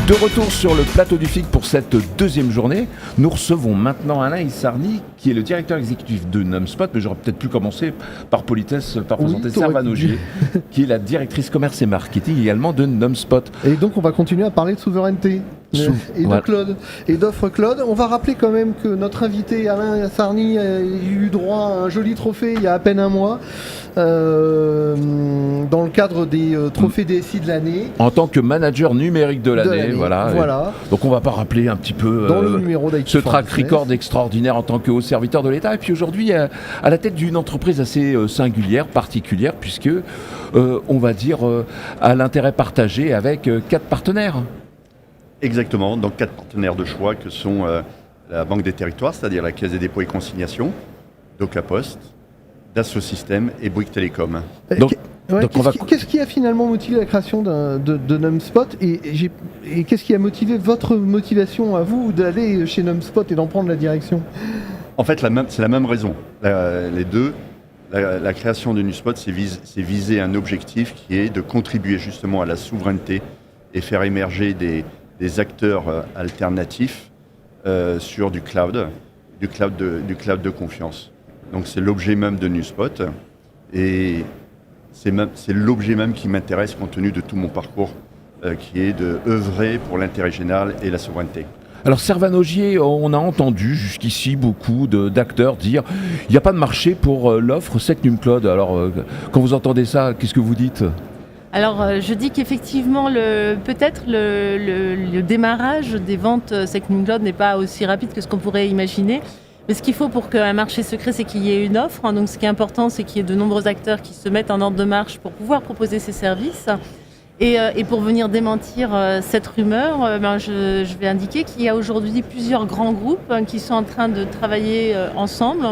De retour sur le plateau du FIC pour cette deuxième journée, nous recevons maintenant Alain Issardi, qui est le directeur exécutif de Numspot, mais j'aurais peut-être pu commencer par politesse, par présenter Servan Augier, qui est la directrice commerce et marketing également de Numspot. Et donc on va continuer à parler de souveraineté et de cloud, et d'offres cloud. On va rappeler quand même que notre invité Alain Issardi a eu droit à un joli trophée il y a à peine un mois, dans le cadre des trophées DSI de l'année. En tant que manager numérique de l'année. Voilà. Donc on va pas rappeler un petit peu dans le numéro ce track record extraordinaire en tant que haut serviteur de l'État. Et puis aujourd'hui, à la tête d'une entreprise assez singulière, particulière, puisque on va dire à l'intérêt partagé avec 4 partenaires. Exactement, donc 4 partenaires de choix que sont la Banque des Territoires, c'est-à-dire la Caisse des dépôts et consignations, donc la Poste, Dassault Systèmes et Bouygues Télécom. Qu'est-ce qui a finalement motivé la création de Numspot et qu'est-ce qui a motivé votre motivation à vous d'aller chez Numspot et d'en prendre la direction ? En fait, c'est la même raison. Les deux, la création de Numspot, c'est viser un objectif qui est de contribuer justement à la souveraineté et faire émerger des acteurs alternatifs sur du cloud de confiance. Donc c'est l'objet même de Numspot et c'est l'objet même qui m'intéresse compte tenu de tout mon parcours qui est de œuvrer pour l'intérêt général et la souveraineté. Alors Servan Augier, on a entendu jusqu'ici beaucoup d'acteurs dire il n'y a pas de marché pour l'offre SecNumCloud. Alors quand vous entendez ça, qu'est-ce que vous dites ? Alors je dis qu'effectivement peut-être le démarrage des ventes SecNumCloud n'est pas aussi rapide que ce qu'on pourrait imaginer. Mais ce qu'il faut pour qu'un marché se crée, c'est qu'il y ait une offre. Donc ce qui est important, c'est qu'il y ait de nombreux acteurs qui se mettent en ordre de marche pour pouvoir proposer ces services. Et pour venir démentir cette rumeur, je vais indiquer qu'il y a aujourd'hui plusieurs grands groupes qui sont en train de travailler ensemble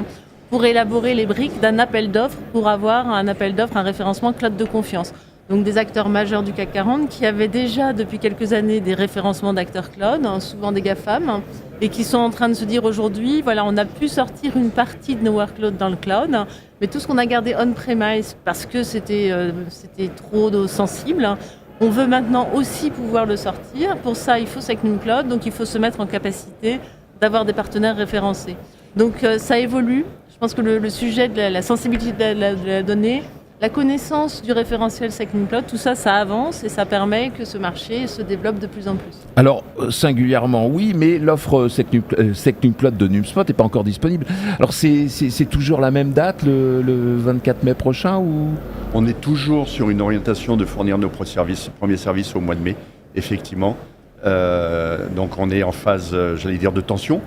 pour élaborer les briques d'un appel d'offres pour avoir un appel d'offres, un référencement cloud de confiance. Donc des acteurs majeurs du CAC 40 qui avaient déjà depuis quelques années des référencements d'acteurs cloud, souvent des GAFAM, et qui sont en train de se dire aujourd'hui, voilà, on a pu sortir une partie de nos workloads dans le cloud, mais tout ce qu'on a gardé on-premise parce que c'était trop sensible, on veut maintenant aussi pouvoir le sortir. Pour ça, il faut SecNumCloud, donc il faut se mettre en capacité d'avoir des partenaires référencés. Donc ça évolue. Je pense que le sujet de la sensibilité de la donnée, la connaissance du référentiel SecNumCloud, tout ça, ça avance et ça permet que ce marché se développe de plus en plus. Alors, singulièrement, oui, mais l'offre SecNumCloud de Numspot n'est pas encore disponible. Alors, c'est toujours la même date, le 24 mai prochain ou... On est toujours sur une orientation de fournir nos premiers services au mois de mai, effectivement. Donc, on est en phase, j'allais dire, de tension,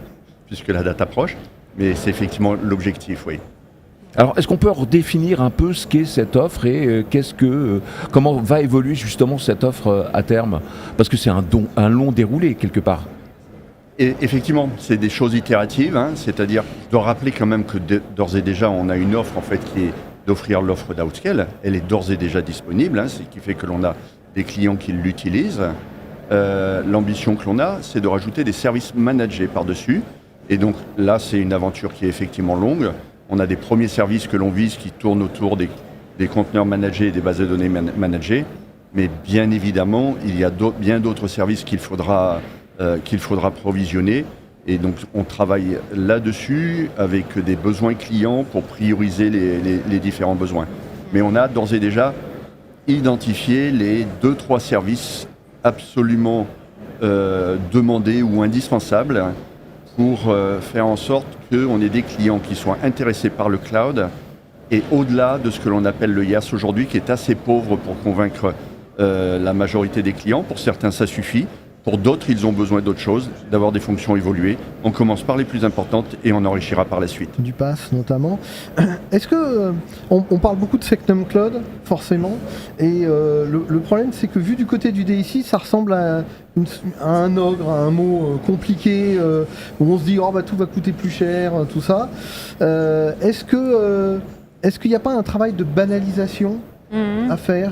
puisque la date approche, mais c'est effectivement l'objectif, oui. Alors, est-ce qu'on peut redéfinir un peu ce qu'est cette offre et comment va évoluer justement cette offre à terme ? Parce que c'est un long déroulé quelque part. Et effectivement, c'est des choses itératives, c'est-à-dire, je dois rappeler quand même que d'ores et déjà, on a une offre en fait qui est d'offrir l'offre d'Outscale. Elle est d'ores et déjà disponible, ce qui fait que l'on a des clients qui l'utilisent. L'ambition que l'on a, c'est de rajouter des services managés par-dessus. Et donc là, c'est une aventure qui est effectivement longue. On a des premiers services que l'on vise qui tournent autour des conteneurs managés et des bases de données managées. Mais bien évidemment, il y a bien d'autres services qu'il faudra provisionner. Et donc, on travaille là-dessus avec des besoins clients pour prioriser les différents besoins. Mais on a d'ores et déjà identifié les 2-3 services absolument demandés ou indispensables pour faire en sorte qu'on ait des clients qui soient intéressés par le cloud et au-delà de ce que l'on appelle le IaaS aujourd'hui, qui est assez pauvre pour convaincre la majorité des clients. Pour certains, ça suffit. Pour d'autres, ils ont besoin d'autre chose, d'avoir des fonctions évoluées. On commence par les plus importantes et on enrichira par la suite. Du PaaS notamment. Est-ce que on parle beaucoup de SecNumCloud, forcément, et le problème, c'est que vu du côté du DSI, ça ressemble à un ogre, à un mot compliqué, où on se dit tout va coûter plus cher, tout ça. Est-ce qu'il n'y a pas un travail de banalisation à faire ?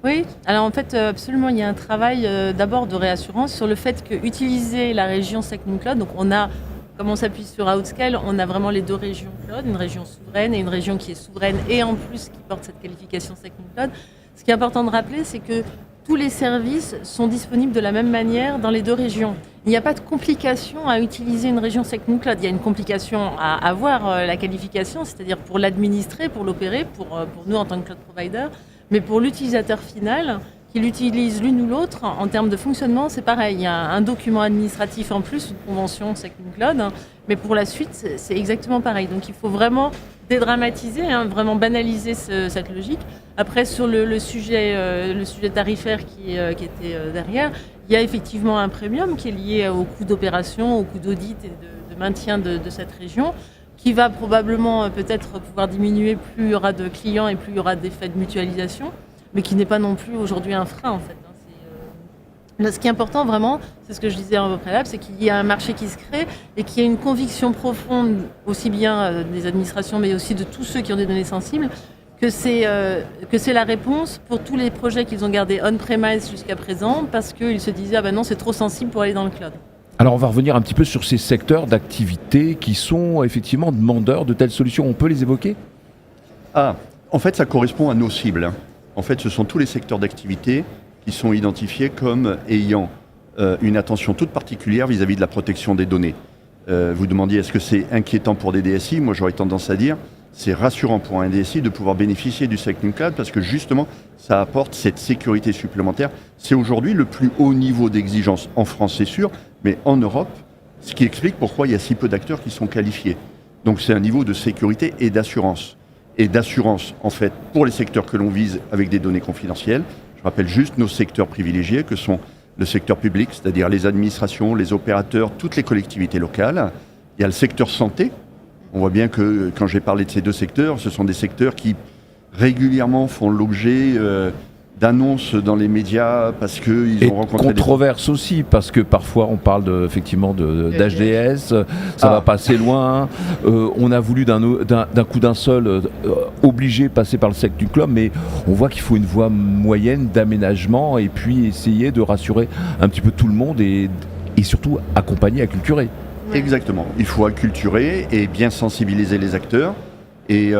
Oui, alors en fait, absolument, il y a un travail d'abord de réassurance sur le fait qu'utiliser la région SecNumCloud, donc comme on s'appuie sur Outscale, on a vraiment les deux régions cloud, une région souveraine et une région qui est souveraine et en plus qui porte cette qualification SecNumCloud. Ce qui est important de rappeler, c'est que tous les services sont disponibles de la même manière dans les deux régions. Il n'y a pas de complication à utiliser une région SecNumCloud. Il y a une complication à avoir la qualification, c'est-à-dire pour l'administrer, pour l'opérer, pour nous en tant que cloud provider, mais pour l'utilisateur final, qu'il utilise l'une ou l'autre, en termes de fonctionnement, c'est pareil. Il y a un document administratif en plus, une convention SecNumCloud, mais pour la suite, c'est exactement pareil. Donc il faut vraiment dédramatiser, vraiment banaliser cette logique. Après, sur le sujet tarifaire qui était derrière, il y a effectivement un premium qui est lié au coût d'opération, au coût d'audit et de maintien de cette région, qui va probablement peut-être pouvoir diminuer plus il y aura de clients et plus il y aura d'effets de mutualisation, mais qui n'est pas non plus aujourd'hui un frein en fait. Là, ce qui est important vraiment, c'est ce que je disais en préalable, c'est qu'il y a un marché qui se crée et qu'il y a une conviction profonde, aussi bien des administrations, mais aussi de tous ceux qui ont des données sensibles, que c'est la réponse pour tous les projets qu'ils ont gardés on-premise jusqu'à présent, parce qu'ils se disaient « ah ben non, c'est trop sensible pour aller dans le cloud ». Alors on va revenir un petit peu sur ces secteurs d'activité qui sont effectivement demandeurs de telles solutions. On peut les évoquer ? En fait, ça correspond à nos cibles. En fait, ce sont tous les secteurs d'activité qui sont identifiés comme ayant une attention toute particulière vis-à-vis de la protection des données. Vous demandiez est-ce que c'est inquiétant pour des DSI ? Moi, j'aurais tendance à dire c'est rassurant pour un DSI de pouvoir bénéficier du SecNumCloud parce que justement, ça apporte cette sécurité supplémentaire. C'est aujourd'hui le plus haut niveau d'exigence en France, c'est sûr, mais en Europe, ce qui explique pourquoi il y a si peu d'acteurs qui sont qualifiés. Donc c'est un niveau de sécurité et d'assurance. Et d'assurance, en fait, pour les secteurs que l'on vise avec des données confidentielles. Je rappelle juste nos secteurs privilégiés que sont le secteur public, c'est-à-dire les administrations, les opérateurs, toutes les collectivités locales. Il y a le secteur santé. On voit bien que quand j'ai parlé de ces deux secteurs, ce sont des secteurs qui régulièrement font l'objet d'annonces dans les médias parce qu'ils ont rencontré des controverses aussi, parce que parfois on parle effectivement d'HDS, ça va passer loin. On a voulu d'un coup d'un seul obliger passer par le SecNumCloud, mais on voit qu'il faut une voie moyenne d'aménagement et puis essayer de rassurer un petit peu tout le monde et surtout accompagner, acculturer. Exactement. Il faut acculturer et bien sensibiliser les acteurs. Et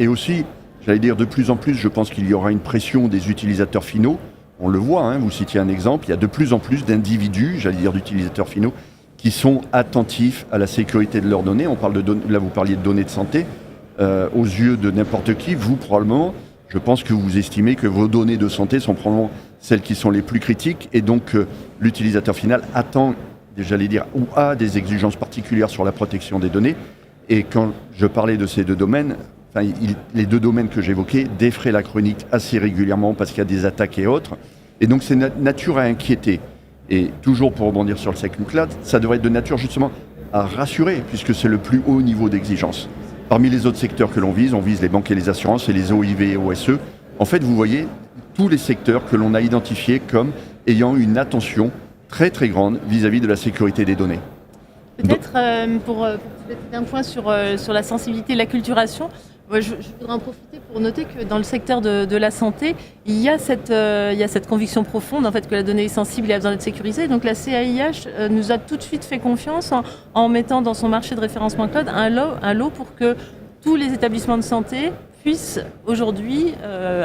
aussi, j'allais dire de plus en plus, je pense qu'il y aura une pression des utilisateurs finaux. On le voit, vous citiez un exemple, il y a de plus en plus d'individus, j'allais dire d'utilisateurs finaux, qui sont attentifs à la sécurité de leurs données. On parle là, vous parliez de données de santé. Aux yeux de n'importe qui, vous probablement, je pense que vous estimez que vos données de santé sont probablement celles qui sont les plus critiques. Et donc, l'utilisateur final attend, j'allais dire, ou a des exigences particulières sur la protection des données. Et quand je parlais de ces deux domaines, les deux domaines que j'évoquais défraient la chronique assez régulièrement parce qu'il y a des attaques et autres. Et donc c'est nature à inquiéter. Et toujours pour rebondir sur le SecNumCloud, ça devrait être de nature justement à rassurer puisque c'est le plus haut niveau d'exigence. Parmi les autres secteurs que l'on vise, on vise les banques et les assurances et les OIV et OSE. En fait, vous voyez tous les secteurs que l'on a identifiés comme ayant une attention très très grande vis-à-vis de la sécurité des données. Peut-être pour un point sur la sensibilité et l'acculturation, je voudrais en profiter pour noter que dans le secteur de la santé, il y a cette conviction profonde en fait, que la donnée est sensible et a besoin d'être sécurisée. Donc la CAIH nous a tout de suite fait confiance en mettant dans son marché de référencement cloud un lot pour que tous les établissements de santé puissent aujourd'hui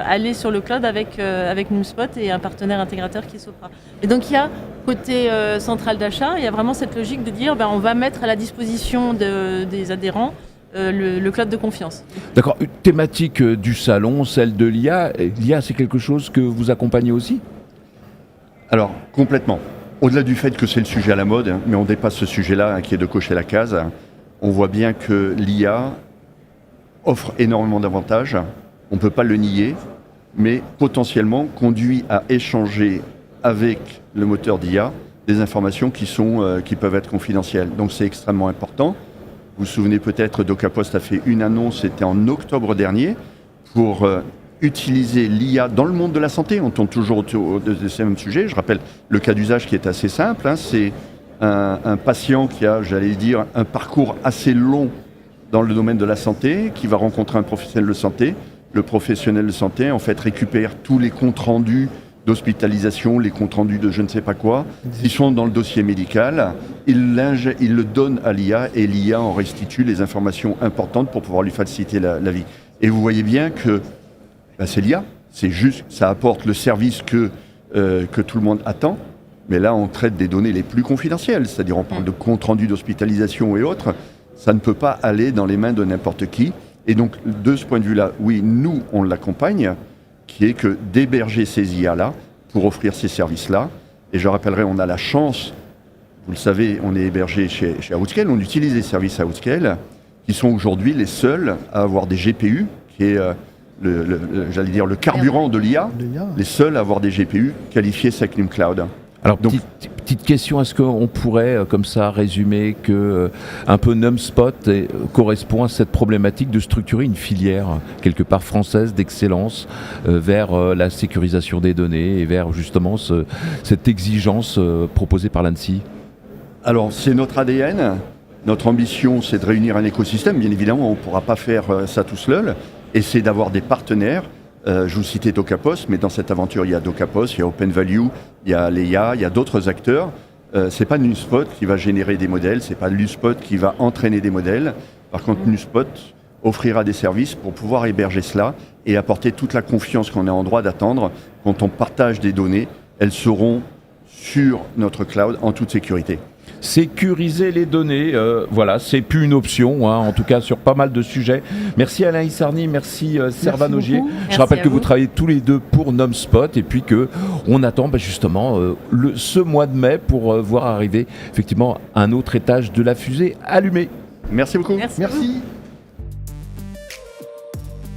aller sur le cloud avec NumSpot et un partenaire intégrateur qui est Sopra. Et donc il y a côté centrale d'achat, il y a vraiment cette logique de dire on va mettre à la disposition des adhérents le cloud de confiance. D'accord, une thématique du salon, celle de l'IA. L'IA, c'est quelque chose que vous accompagnez aussi ? Alors, complètement. Au-delà du fait que c'est le sujet à la mode, mais on dépasse ce sujet-là qui est de cocher la case, on voit bien que l'IA offre énormément d'avantages, on ne peut pas le nier, mais potentiellement conduit à échanger avec le moteur d'IA des informations qui peuvent être confidentielles. Donc c'est extrêmement important. Vous vous souvenez peut-être, DocaPost a fait une annonce, c'était en octobre dernier, pour utiliser l'IA dans le monde de la santé. On tourne toujours autour de ces mêmes sujets. Je rappelle le cas d'usage qui est assez simple. C'est un patient qui a, j'allais dire, un parcours assez long dans le domaine de la santé, qui va rencontrer un professionnel de santé. Le professionnel de santé, en fait, récupère tous les comptes rendus d'hospitalisation, les comptes rendus de je ne sais pas quoi, qui sont dans le dossier médical. Il le donne à l'IA et l'IA en restitue les informations importantes pour pouvoir lui faciliter la vie. Et vous voyez bien que c'est l'IA, c'est juste, ça apporte le service que que tout le monde attend. Mais là, on traite des données les plus confidentielles, c'est-à-dire on parle de compte rendu d'hospitalisation et autres. Ça ne peut pas aller dans les mains de n'importe qui. Et donc, de ce point de vue-là, oui, nous, on l'accompagne, qui est que d'héberger ces IA-là pour offrir ces services-là. Et je rappellerai, on a la chance, vous le savez, on est hébergé chez Outscale, on utilise les services Outscale, qui sont aujourd'hui les seuls à avoir des GPU, qui est, j'allais dire, le carburant de l'IA, les seuls à avoir des GPU qualifiés Secnum Cloud. Alors, petite question, est-ce qu'on pourrait, comme ça, résumer que un peu NumSpot correspond à cette problématique de structurer une filière, quelque part française, d'excellence, vers la sécurisation des données et vers justement cette exigence proposée par l'ANSSI? Alors, c'est notre ADN. Notre ambition, c'est de réunir un écosystème. Bien évidemment, on ne pourra pas faire ça tout seul. Et c'est d'avoir des partenaires. Je vous citais Docapos, mais dans cette aventure, il y a Docapos, il y a OpenValue, il y a Leia, il y a d'autres acteurs. Ce n'est pas NumSpot qui va générer des modèles, ce n'est pas NumSpot qui va entraîner des modèles. Par contre, NumSpot offrira des services pour pouvoir héberger cela et apporter toute la confiance qu'on est en droit d'attendre. Quand on partage des données, elles seront sur notre cloud en toute sécurité. Sécuriser les données, voilà, c'est plus une option, hein, en tout cas sur pas mal de sujets. Merci Alain Issarni, merci Servan Augier. Je rappelle que vous travaillez tous les deux pour NumSpot et puis que on attend justement ce mois de mai pour voir arriver effectivement un autre étage de la fusée allumée. Merci beaucoup. Merci.